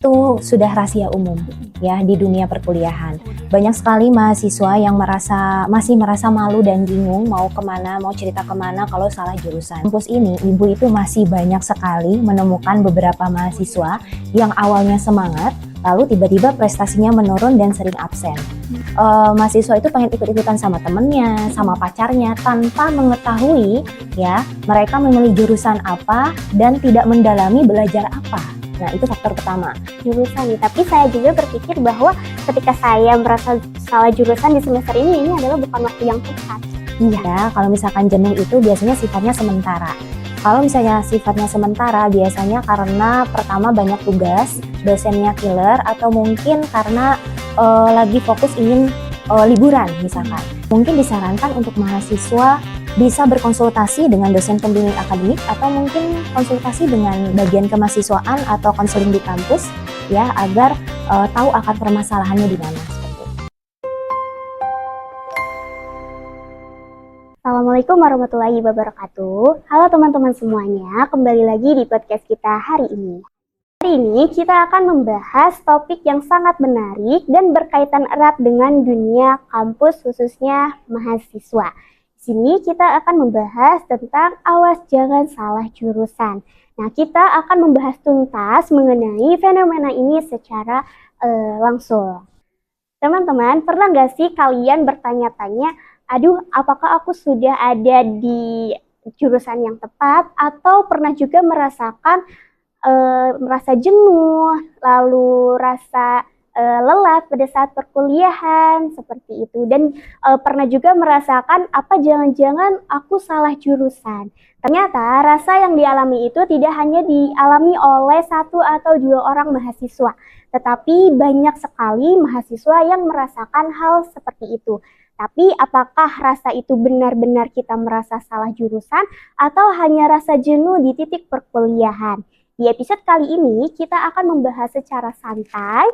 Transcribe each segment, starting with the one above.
Itu sudah rahasia umum ya di dunia perkuliahan. Banyak sekali mahasiswa yang masih merasa malu dan bingung mau kemana, mau cerita kemana kalau salah jurusan. Kampus ini, ibu itu masih banyak sekali menemukan beberapa mahasiswa yang awalnya semangat, lalu tiba-tiba prestasinya menurun dan sering absen. Mahasiswa itu pengen ikut-ikutan sama temennya, sama pacarnya, tanpa mengetahui ya mereka memilih jurusan apa dan tidak mendalami belajar apa. Nah, itu faktor pertama. Jurusan, tapi saya juga berpikir bahwa ketika saya merasa salah jurusan di semester ini adalah bukan waktu yang tepat. Iya, kalau misalkan jenuh itu biasanya sifatnya sementara. Kalau misalnya sifatnya sementara, biasanya karena pertama banyak tugas, dosennya killer, atau mungkin karena lagi fokus ingin liburan misalkan. Mungkin disarankan untuk mahasiswa bisa berkonsultasi dengan dosen pembimbing akademik atau mungkin konsultasi dengan bagian kemahasiswaan atau konseling di kampus ya, agar tahu akar permasalahannya di mana. Assalamualaikum warahmatullahi wabarakatuh. Halo teman-teman semuanya, kembali lagi di podcast kita hari ini. Hari ini kita akan membahas topik yang sangat menarik dan berkaitan erat dengan dunia kampus, khususnya mahasiswa. Di sini kita akan membahas tentang awas jangan salah jurusan. Nah, kita akan membahas tuntas mengenai fenomena ini secara langsung. Teman-teman, pernah nggak sih kalian bertanya-tanya, aduh, apakah aku sudah ada di jurusan yang tepat? Atau pernah juga merasakan merasa jenuh, lalu rasa lelah pada saat perkuliahan seperti itu, dan pernah juga merasakan apa jangan-jangan aku salah jurusan. Ternyata rasa yang dialami itu tidak hanya dialami oleh satu atau dua orang mahasiswa, tetapi banyak sekali mahasiswa yang merasakan hal seperti itu. Tapi apakah rasa itu benar-benar kita merasa salah jurusan atau hanya rasa jenuh di titik perkuliahan? Di episode kali ini kita akan membahas secara santai,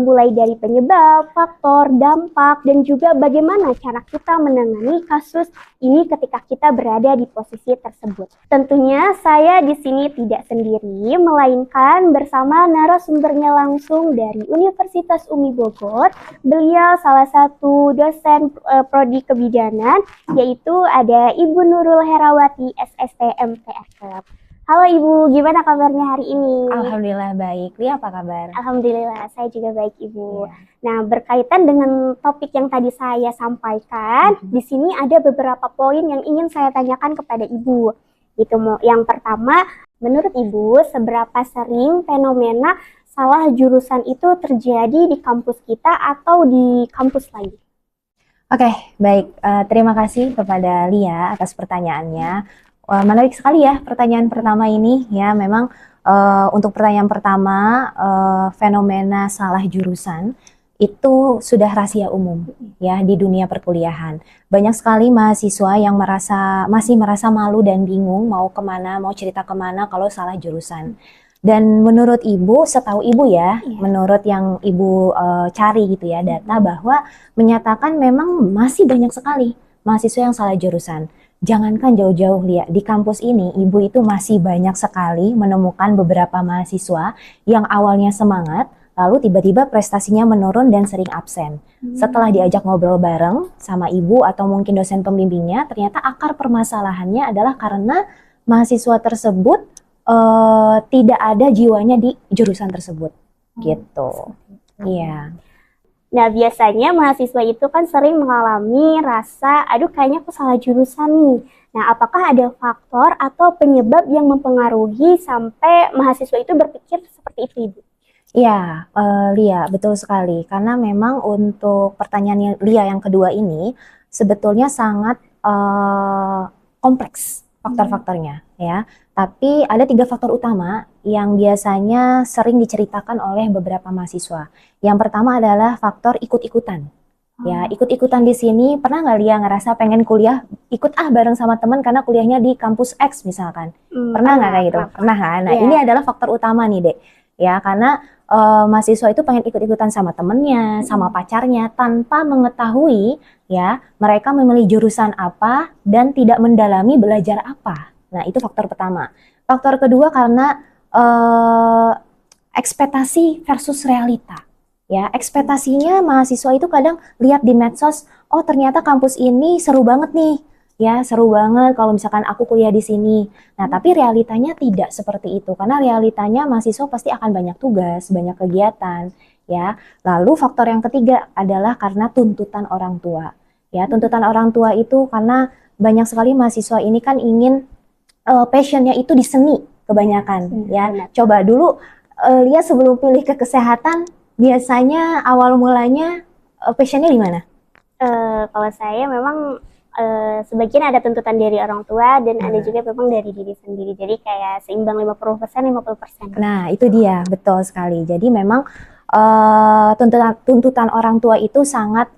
mulai dari penyebab, faktor, dampak, dan juga bagaimana cara kita menangani kasus ini ketika kita berada di posisi tersebut. Tentunya saya di sini tidak sendiri, melainkan bersama narasumbernya langsung dari Universitas Umi Bogor. Beliau salah satu dosen prodi kebidanan, yaitu ada Ibu Nurul Herawati, SST MTS. Halo Ibu, gimana kabarnya hari ini? Alhamdulillah baik. Lia apa kabar? Alhamdulillah, saya juga baik Ibu. Ya. Nah, berkaitan dengan topik yang tadi saya sampaikan, di sini ada beberapa poin yang ingin saya tanyakan kepada Ibu. Yang pertama, menurut Ibu, seberapa sering fenomena salah jurusan itu terjadi di kampus kita atau di kampus lain? Oke, baik. Terima kasih kepada Lia atas pertanyaannya. Menarik sekali ya pertanyaan pertama ini ya. Memang untuk pertanyaan pertama, fenomena salah jurusan itu sudah rahasia umum ya di dunia perkuliahan. Banyak sekali mahasiswa yang masih merasa malu dan bingung mau kemana, mau cerita kemana kalau salah jurusan. Dan menurut Ibu, setahu Ibu ya, menurut yang Ibu cari gitu ya, data bahwa menyatakan memang masih banyak sekali mahasiswa yang salah jurusan. Jangankan jauh-jauh Lia, di kampus ini Ibu itu masih banyak sekali menemukan beberapa mahasiswa yang awalnya semangat, lalu tiba-tiba prestasinya menurun dan sering absen. Setelah diajak ngobrol bareng sama Ibu atau mungkin dosen pembimbingnya, ternyata akar permasalahannya adalah karena mahasiswa tersebut tidak ada jiwanya di jurusan tersebut. Gitu. Iya. Nah, biasanya mahasiswa itu kan sering mengalami rasa, aduh kayaknya aku salah jurusan nih. Nah, apakah ada faktor atau penyebab yang mempengaruhi sampai mahasiswa itu berpikir seperti itu, Ibu? Iya, Lia, betul sekali. Karena memang untuk pertanyaan Lia yang kedua ini sebetulnya sangat kompleks faktor-faktornya ya. Tapi ada 3 faktor utama yang biasanya sering diceritakan oleh beberapa mahasiswa. Yang pertama adalah faktor ikut-ikutan. Ya, ikut-ikutan di sini, pernah nggak Lia ngerasa pengen kuliah, ikut bareng sama teman karena kuliahnya di kampus X misalkan? Pernah nggak kayak gitu? Pernah kan? Nah, ini adalah faktor utama nih, Dek. Ya, karena mahasiswa itu pengen ikut-ikutan sama temennya, sama pacarnya, tanpa mengetahui ya mereka memilih jurusan apa dan tidak mendalami belajar apa. Nah, itu faktor pertama. Faktor kedua karena ekspektasi versus realita. Ya, ekspektasinya mahasiswa itu kadang lihat di medsos, oh ternyata kampus ini seru banget nih. Ya, seru banget kalau misalkan aku kuliah di sini. Nah, tapi realitanya tidak seperti itu. Karena realitanya mahasiswa pasti akan banyak tugas, banyak kegiatan, ya. Lalu faktor yang ketiga adalah karena tuntutan orang tua. Ya, tuntutan orang tua itu karena banyak sekali mahasiswa ini kan ingin passionnya itu di seni kebanyakan, ya. Benar. Coba dulu lihat sebelum pilih ke kesehatan, biasanya awal mulanya passionnya di mana? Kalau saya memang sebagian ada tuntutan dari orang tua dan ada juga memang dari diri sendiri. Jadi kayak seimbang 50%, 50%. Nah, itu dia, betul sekali. Jadi memang tuntutan orang tua itu sangat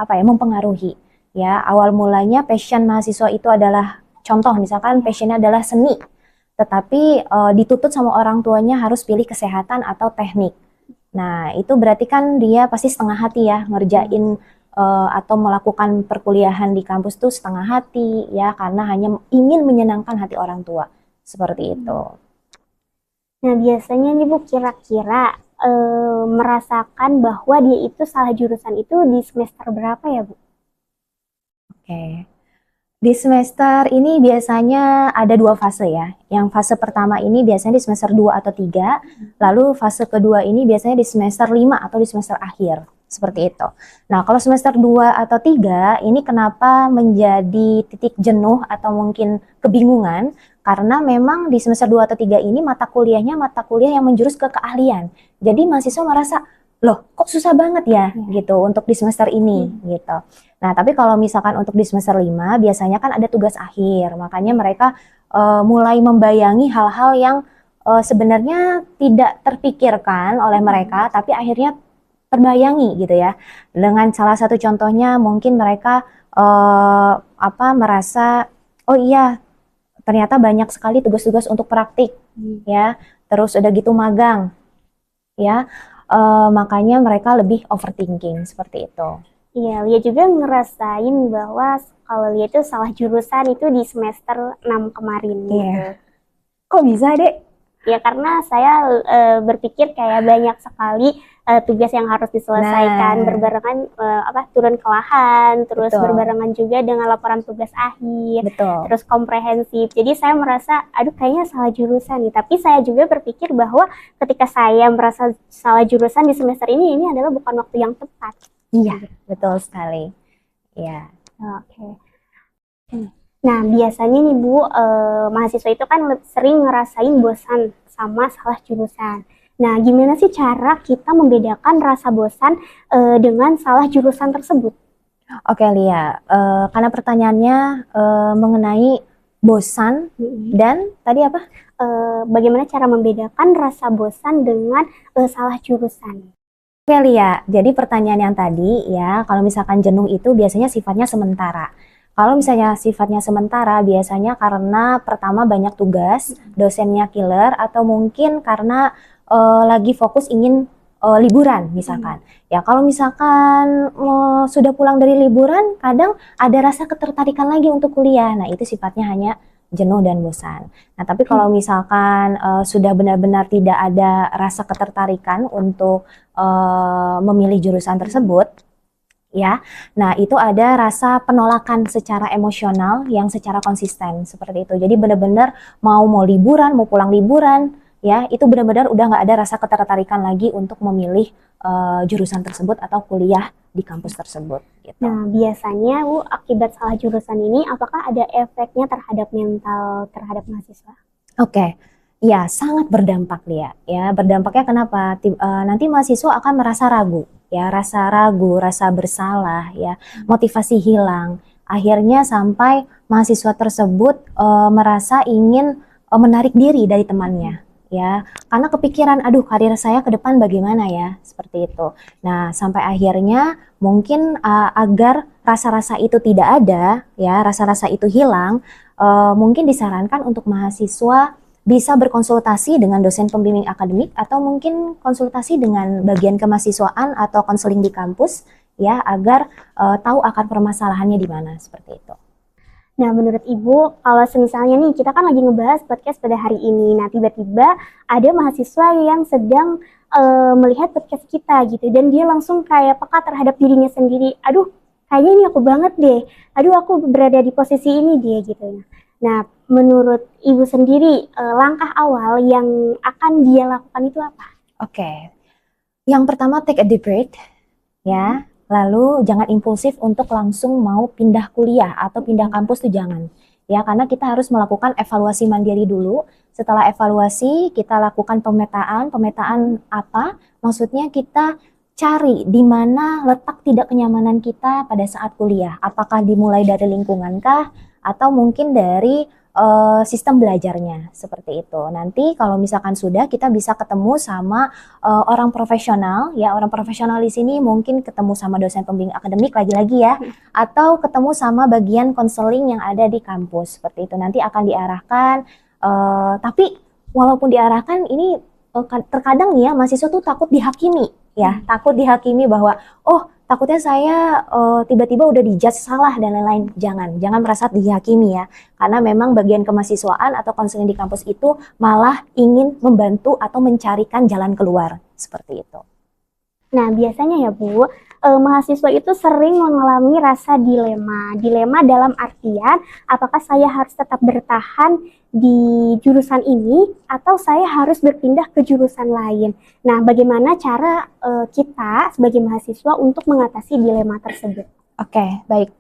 mempengaruhi. Ya, awal mulanya passion mahasiswa itu adalah contoh, misalkan passionnya adalah seni, tetapi dituntut sama orang tuanya harus pilih kesehatan atau teknik. Nah, itu berarti kan dia pasti setengah hati ya ngerjain atau melakukan perkuliahan di kampus tuh setengah hati ya, karena hanya ingin menyenangkan hati orang tua. Seperti itu. Nah, biasanya nih Bu, kira-kira merasakan bahwa dia itu salah jurusan itu di semester berapa ya Bu? Oke. Di semester ini biasanya ada dua fase ya. Yang fase pertama ini biasanya di semester 2 atau 3, lalu fase kedua ini biasanya di semester 5 atau di semester akhir. Seperti itu. Nah, kalau semester 2 atau 3 ini kenapa menjadi titik jenuh atau mungkin kebingungan? Karena memang di semester 2 atau 3 ini mata kuliahnya mata kuliah yang menjurus ke keahlian. Jadi mahasiswa merasa, loh kok susah banget ya gitu untuk di semester ini gitu. Nah, tapi kalau misalkan untuk di semester 5 biasanya kan ada tugas akhir. Makanya mereka mulai membayangi hal-hal yang sebenarnya tidak terpikirkan oleh mereka, tapi akhirnya terbayangi gitu ya. Dengan salah satu contohnya mungkin mereka merasa, oh iya ternyata banyak sekali tugas-tugas untuk praktik ya. Terus udah gitu magang ya. Makanya mereka lebih overthinking seperti itu. Iya, Lia juga ngerasain bahwa kalau Lia itu salah jurusan itu di semester 6 kemarin gitu. Kok bisa, Dek? Ya karena saya berpikir kayak banyak sekali tugas yang harus diselesaikan berbarengan turun ke lahan, terus berbarengan juga dengan laporan tugas akhir, terus komprehensif. Jadi saya merasa, aduh kayaknya salah jurusan nih. Tapi saya juga berpikir bahwa ketika saya merasa salah jurusan di semester ini adalah bukan waktu yang tepat. Iya, betul sekali. Iya. Oke. Nah, biasanya nih Bu, mahasiswa itu kan sering ngerasain bosan sama salah jurusan. Nah, gimana sih cara kita membedakan rasa bosan dengan salah jurusan tersebut? Oke, Lia. Karena pertanyaannya mengenai bosan dan tadi apa? Bagaimana cara membedakan rasa bosan dengan salah jurusan? Oke, Lia. Jadi pertanyaan yang tadi ya, kalau misalkan jenuh itu biasanya sifatnya sementara. Kalau misalnya sifatnya sementara, biasanya karena pertama banyak tugas, dosennya killer, atau mungkin karena lagi fokus ingin liburan misalkan. Ya kalau misalkan sudah pulang dari liburan, kadang ada rasa ketertarikan lagi untuk kuliah. Nah itu sifatnya hanya jenuh dan bosan. Nah tapi kalau misalkan sudah benar-benar tidak ada rasa ketertarikan untuk memilih jurusan tersebut, ya, nah itu ada rasa penolakan secara emosional yang secara konsisten seperti itu. Jadi benar-benar mau liburan, mau pulang liburan, ya itu benar-benar udah nggak ada rasa ketertarikan lagi untuk memilih jurusan tersebut atau kuliah di kampus tersebut. Gitu. Nah biasanya Bu, akibat salah jurusan ini, apakah ada efeknya terhadap mental terhadap mahasiswa? Oke. Ya sangat berdampak Lia. Ya berdampaknya kenapa? Nanti mahasiswa akan merasa ragu. Ya rasa ragu, rasa bersalah, ya motivasi hilang. Akhirnya sampai mahasiswa tersebut merasa ingin menarik diri dari temannya, ya karena kepikiran, aduh karir saya ke depan bagaimana ya, seperti itu. Nah sampai akhirnya mungkin agar rasa-rasa itu tidak ada, ya rasa-rasa itu hilang, mungkin disarankan untuk mahasiswa bisa berkonsultasi dengan dosen pembimbing akademik atau mungkin konsultasi dengan bagian kemahasiswaan atau konseling di kampus ya agar tahu akar permasalahannya di mana seperti itu. Nah, menurut Ibu, kalau misalnya nih, kita kan lagi ngebahas podcast pada hari ini. Nah, tiba-tiba ada mahasiswa yang sedang melihat podcast kita gitu. Dan dia langsung kayak peka terhadap dirinya sendiri. Aduh, kayaknya ini aku banget deh. Aduh, aku berada di posisi ini dia gitu. Nah, menurut Ibu sendiri, langkah awal yang akan dia lakukan itu apa? Oke, yang pertama take a deep breath, ya. Lalu jangan impulsif untuk langsung mau pindah kuliah atau pindah kampus tuh jangan. Ya, karena kita harus melakukan evaluasi mandiri dulu. Setelah evaluasi, kita lakukan pemetaan. Pemetaan apa? Maksudnya kita cari di mana letak tidak kenyamanan kita pada saat kuliah. Apakah dimulai dari lingkungan kah? Atau mungkin dari sistem belajarnya, seperti itu. Nanti kalau misalkan sudah, kita bisa ketemu sama orang profesional, ya orang profesional di sini mungkin ketemu sama dosen pembimbing akademik lagi-lagi ya, atau ketemu sama bagian konseling yang ada di kampus, seperti itu. Nanti akan diarahkan, tapi walaupun diarahkan ini terkadang ya mahasiswa tuh takut dihakimi, ya takut dihakimi bahwa oh takutnya saya tiba-tiba udah dijudge salah dan lain-lain. Jangan merasa dihakimi ya. Karena memang bagian kemahasiswaan atau konseling di kampus itu malah ingin membantu atau mencarikan jalan keluar. Seperti itu. Nah, biasanya ya Bu, mahasiswa itu sering mengalami rasa dilema. Dilema dalam artian, apakah saya harus tetap bertahan di jurusan ini atau saya harus berpindah ke jurusan lain. Nah, bagaimana cara kita sebagai mahasiswa untuk mengatasi dilema tersebut? Oke, baik.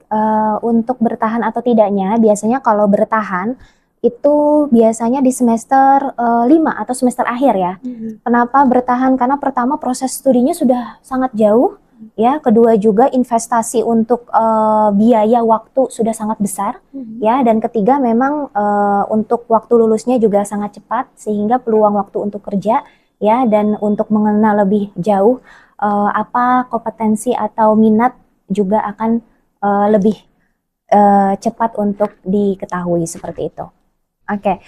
Untuk bertahan atau tidaknya, biasanya kalau bertahan, itu biasanya di semester 5 atau semester akhir ya. Kenapa bertahan? Karena pertama proses studinya sudah sangat jauh, ya. Kedua juga investasi untuk biaya waktu sudah sangat besar, ya. Dan ketiga memang untuk waktu lulusnya juga sangat cepat, sehingga peluang waktu untuk kerja, ya, dan untuk mengenal lebih jauh apa kompetensi atau minat juga akan lebih cepat untuk diketahui seperti itu. Oke,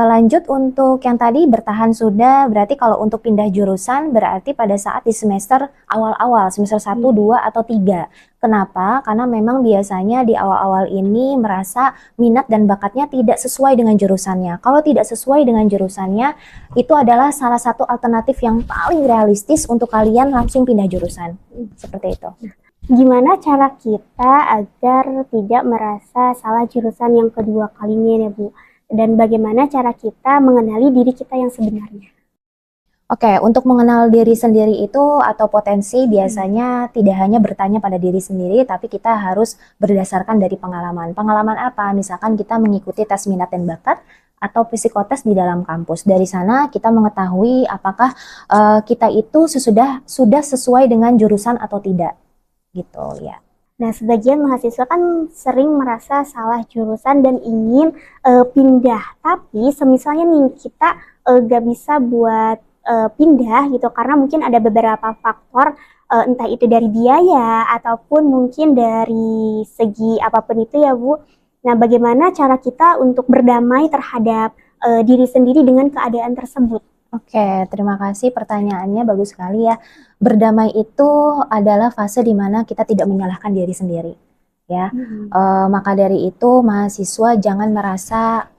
lanjut untuk yang tadi bertahan sudah, berarti kalau untuk pindah jurusan berarti pada saat di semester awal-awal, semester 1, 2, atau 3. Kenapa? Karena memang biasanya di awal-awal ini merasa minat dan bakatnya tidak sesuai dengan jurusannya. Kalau tidak sesuai dengan jurusannya, itu adalah salah satu alternatif yang paling realistis untuk kalian langsung pindah jurusan. Seperti itu. Gimana cara kita agar tidak merasa salah jurusan yang kedua kalinya ya Bu? Dan bagaimana cara kita mengenali diri kita yang sebenarnya? Oke, untuk mengenal diri sendiri itu atau potensi biasanya tidak hanya bertanya pada diri sendiri, tapi kita harus berdasarkan dari pengalaman. Pengalaman apa? Misalkan kita mengikuti tes minat dan bakat atau psikotes di dalam kampus. Dari sana kita mengetahui apakah kita itu sudah sesuai dengan jurusan atau tidak, gitu ya. Nah, sebagian mahasiswa kan sering merasa salah jurusan dan ingin pindah. Tapi semisalnya nih kita gak bisa buat pindah gitu karena mungkin ada beberapa faktor entah itu dari biaya ataupun mungkin dari segi apapun itu ya Bu. Nah, bagaimana cara kita untuk berdamai terhadap diri sendiri dengan keadaan tersebut? Oke, terima kasih pertanyaannya, bagus sekali ya. Berdamai itu adalah fase di mana kita tidak menyalahkan diri sendiri, ya. Maka dari itu mahasiswa jangan merasa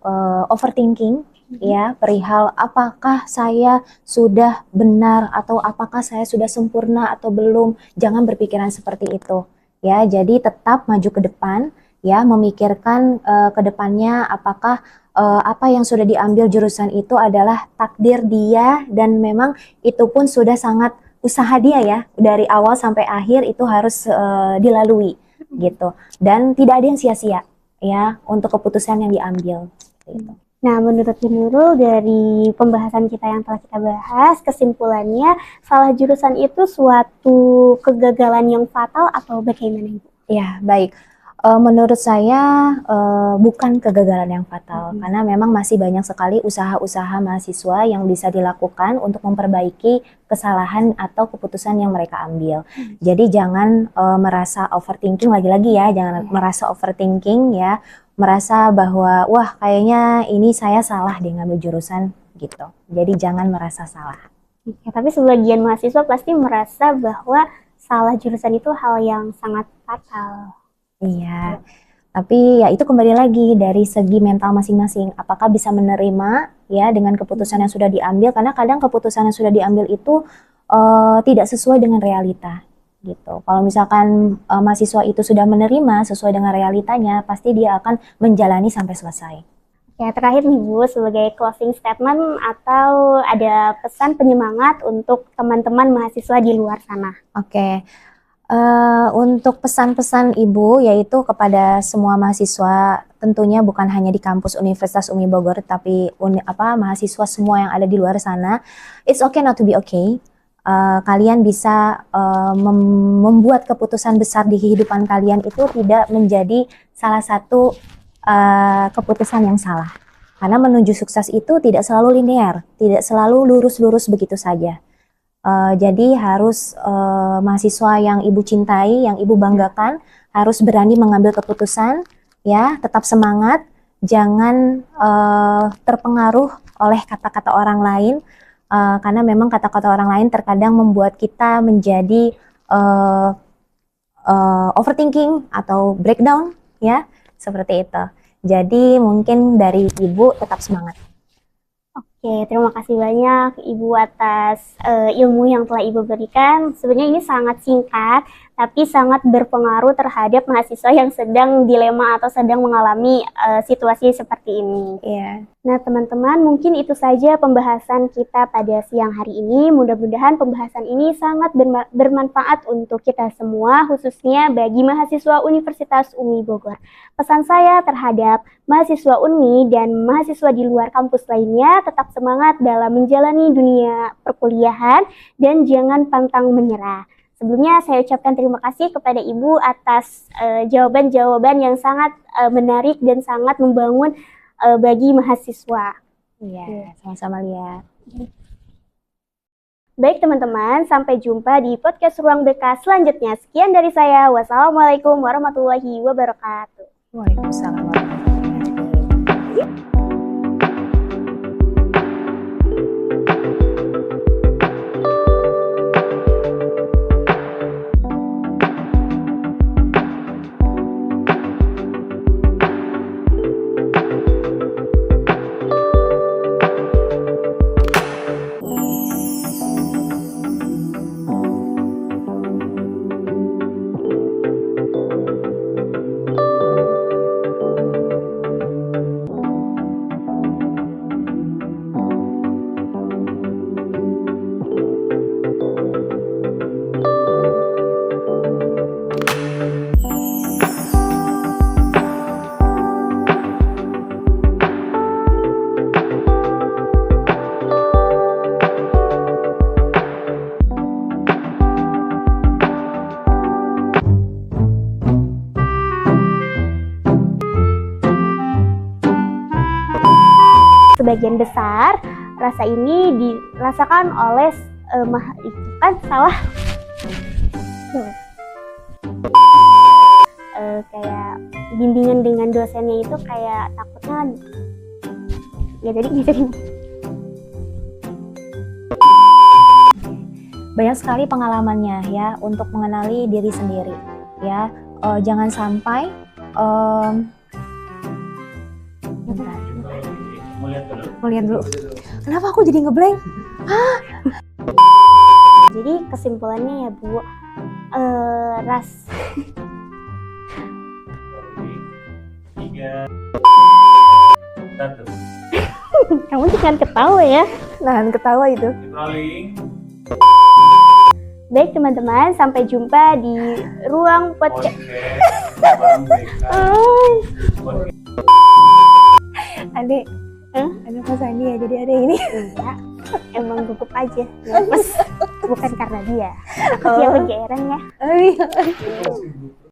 overthinking, ya, perihal apakah saya sudah benar atau apakah saya sudah sempurna atau belum. Jangan berpikiran seperti itu, ya. Jadi tetap maju ke depan, ya, memikirkan ke depannya apakah apa yang sudah diambil jurusan itu adalah takdir dia dan memang itu pun sudah sangat usaha dia ya, dari awal sampai akhir itu harus dilalui gitu, dan tidak ada yang sia-sia ya untuk keputusan yang diambil gitu. Nah, menurut Bu Nurul, dari pembahasan kita yang telah kita bahas, kesimpulannya salah jurusan itu suatu kegagalan yang fatal atau bagaimana, Bu? Ya, baik. Menurut saya bukan kegagalan yang fatal, karena memang masih banyak sekali usaha-usaha mahasiswa yang bisa dilakukan untuk memperbaiki kesalahan atau keputusan yang mereka ambil. Jadi jangan merasa overthinking, lagi-lagi ya, jangan merasa overthinking ya, merasa bahwa wah kayaknya ini saya salah deh ngambil jurusan gitu. Jadi jangan merasa salah. Ya, tapi sebagian mahasiswa pasti merasa bahwa salah jurusan itu hal yang sangat fatal. Iya, Tapi ya itu kembali lagi dari segi mental masing-masing. Apakah bisa menerima ya dengan keputusan yang sudah diambil? Karena kadang keputusan yang sudah diambil itu tidak sesuai dengan realita gitu. Kalau misalkan mahasiswa itu sudah menerima sesuai dengan realitanya, pasti dia akan menjalani sampai selesai. Ya, terakhir nih Bu, sebagai closing statement atau ada pesan penyemangat untuk teman-teman mahasiswa di luar sana. Oke. Untuk pesan-pesan Ibu yaitu kepada semua mahasiswa, tentunya bukan hanya di kampus Universitas Umi Bogor, tapi mahasiswa semua yang ada di luar sana. It's okay not to be okay. Kalian bisa membuat keputusan besar di kehidupan kalian itu tidak menjadi salah satu keputusan yang salah. Karena menuju sukses itu tidak selalu linear, tidak selalu lurus-lurus begitu saja. Jadi harus mahasiswa yang Ibu cintai, yang Ibu banggakan, harus berani mengambil keputusan, ya, tetap semangat, jangan terpengaruh oleh kata-kata orang lain, karena memang kata-kata orang lain terkadang membuat kita menjadi overthinking atau breakdown, ya, seperti itu. Jadi mungkin dari Ibu tetap semangat. Oke, terima kasih banyak Ibu atas ilmu yang telah Ibu berikan. Sebenarnya ini sangat singkat, tapi sangat berpengaruh terhadap mahasiswa yang sedang dilema atau sedang mengalami situasi seperti ini. Iya. Nah, teman-teman, mungkin itu saja pembahasan kita pada siang hari ini. Mudah-mudahan pembahasan ini sangat bermanfaat untuk kita semua, khususnya bagi mahasiswa Universitas Umi Bogor. Pesan saya terhadap mahasiswa UNMI dan mahasiswa di luar kampus lainnya, tetap semangat dalam menjalani dunia perkuliahan dan jangan pantang menyerah. Sebelumnya saya ucapkan terima kasih kepada Ibu atas jawaban-jawaban yang sangat menarik dan sangat membangun bagi mahasiswa. Iya, sama-sama Lia. Baik teman-teman, sampai jumpa di podcast Ruang BK selanjutnya. Sekian dari saya. Wassalamualaikum warahmatullahi wabarakatuh. Waalaikumsalam warahmatullahi wabarakatuh. Sebagian besar rasa ini dirasakan oleh kayak bimbingan dengan dosennya itu kayak takutnya ya jadi Banyak sekali pengalamannya ya untuk mengenali diri sendiri ya. Jangan sampai mau lihat dulu. Kenapa aku jadi ngeblank? Jadi kesimpulannya ya Bu, kamu jangan ketawa ya. Nahan ketawa itu. Baik teman-teman, sampai jumpa di ruang podcast. Adik, ada Mas Andi ya, jadi ada ini. Enggak, emang gugup aja. Bukan karena dia. Takut dia kegeeran ya. Oh iya.